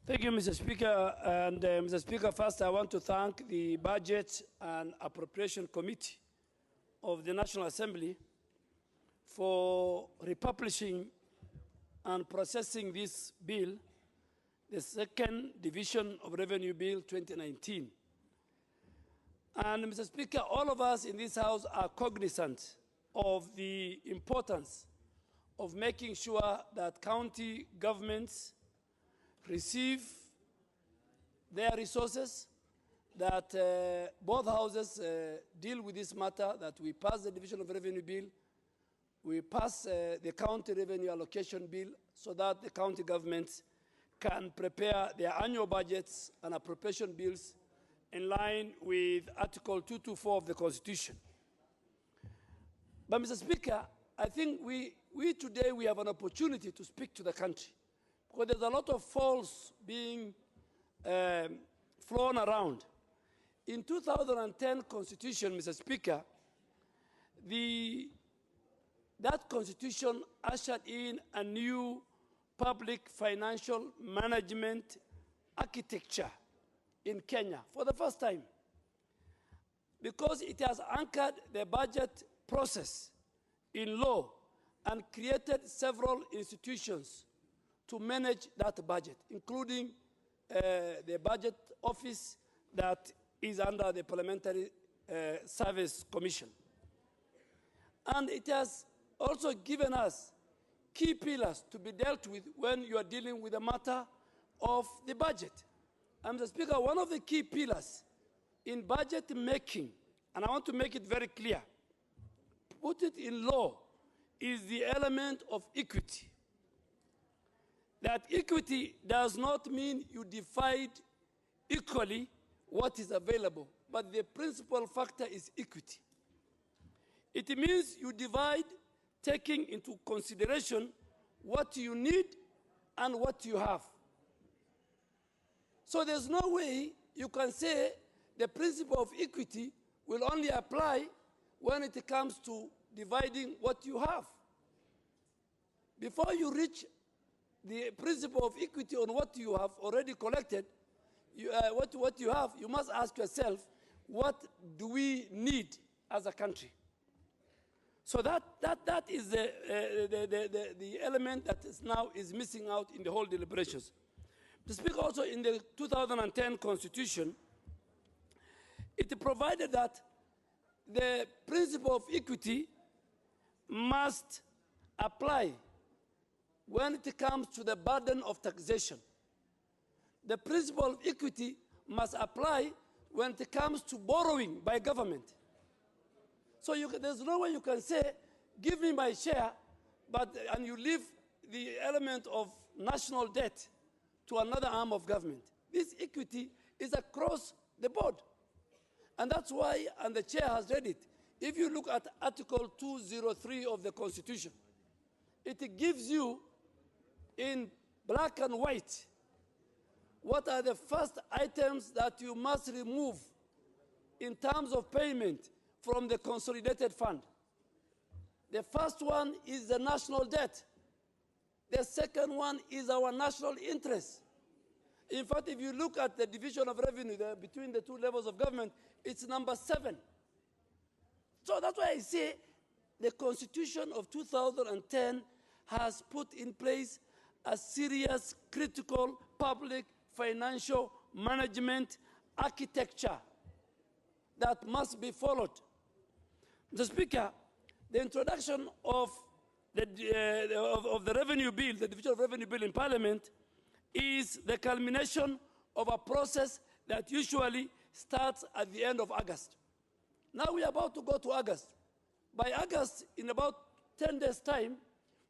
Thank you, Mr. Speaker. And Mr. Speaker, first I want to thank the Budget and Appropriation Committee of the National Assembly for republishing and processing this bill, the second division of Revenue Bill 2019. And Mr. Speaker, all of us in this House are cognizant of the importance of making sure that county governments receive their resources, that both houses deal with this matter, that we pass the Division of Revenue Bill, we pass the County Revenue Allocation Bill so that the county governments can prepare their annual budgets and appropriation bills in line with Article 224 of the Constitution. But Mr. Speaker, I think we today we have an opportunity to speak to the country, because there's a lot of false being flown around. In 2010 Constitution, Mr. Speaker, that Constitution ushered in a new public financial management architecture in Kenya for the first time, because it has anchored the budget process in law and created several institutions to manage that budget, including the Budget Office that is under the Parliamentary Service Commission. And it has also given us key pillars to be dealt with when you are dealing with the matter of the budget. And Mr. Speaker, one of the key pillars in budget making, and I want to make it very clear, put it in law, is the element of equity. That equity does not mean you divide equally what is available, but the principal factor is equity. It means you divide taking into consideration what you need and what you have. So there's no way you can say the principle of equity will only apply when it comes to dividing what you have. Before you reach the principle of equity on what you have already collected, what you have, you must ask yourself, what do we need as a country? So that is the element that is missing out in the whole deliberations. To speak also in the 2010 Constitution, it provided that the principle of equity must apply when it comes to the burden of taxation. The principle of equity must apply when it comes to borrowing by government. So there's no way you can say, give me my share, and you leave the element of national debt to another arm of government. This equity is across the board. And that's why, and the chair has read it, if you look at Article 203 of the Constitution, it gives you in black and white what are the first items that you must remove in terms of payment from the consolidated fund. The first one is the national debt. The second one is our national interest. In fact, if you look at the division of revenue between the two levels of government, it's number 7. So that's why I say the Constitution of 2010 has put in place a serious, critical public financial management architecture that must be followed. Mr. Speaker, the introduction of the revenue bill, the division of revenue bill in Parliament, is the culmination of a process that usually starts at the end of August. Now we are about to go to August. By August, in about 10 days' time,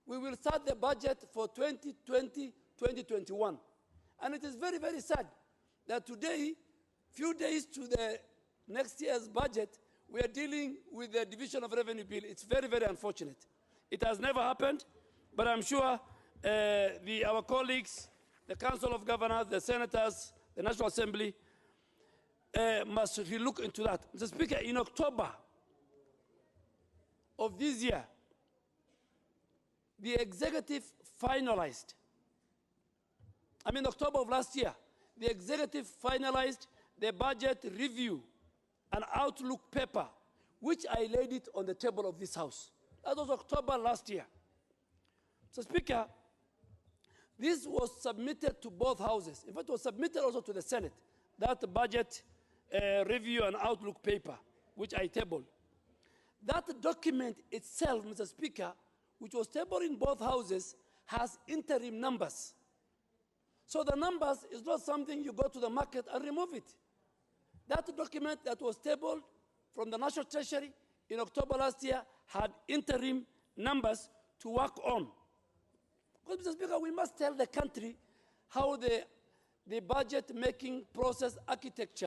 we will start the budget for 2020-2021. And it is very, very sad that today, few days to the next year's budget, we are dealing with the division of revenue bill. It's very, very unfortunate. It has never happened, but I'm sure our colleagues, the Council of Governors, the Senators, the National Assembly, must look into that. Mr. Speaker, in October of this year, the executive finalized October of last year, the executive finalized the budget review and outlook paper, which I laid it on the table of this House. That was October last year. So, Speaker, this was submitted to both houses. In fact, it was submitted also to the Senate, that budget review and outlook paper, which I tabled. That document itself, Mr. Speaker, which was tabled in both houses, has interim numbers. So the numbers is not something you go to the market and remove it. That document that was tabled from the National Treasury in October last year had interim numbers to work on. Because, Mr. Speaker, we must tell the country how the budget-making process architecture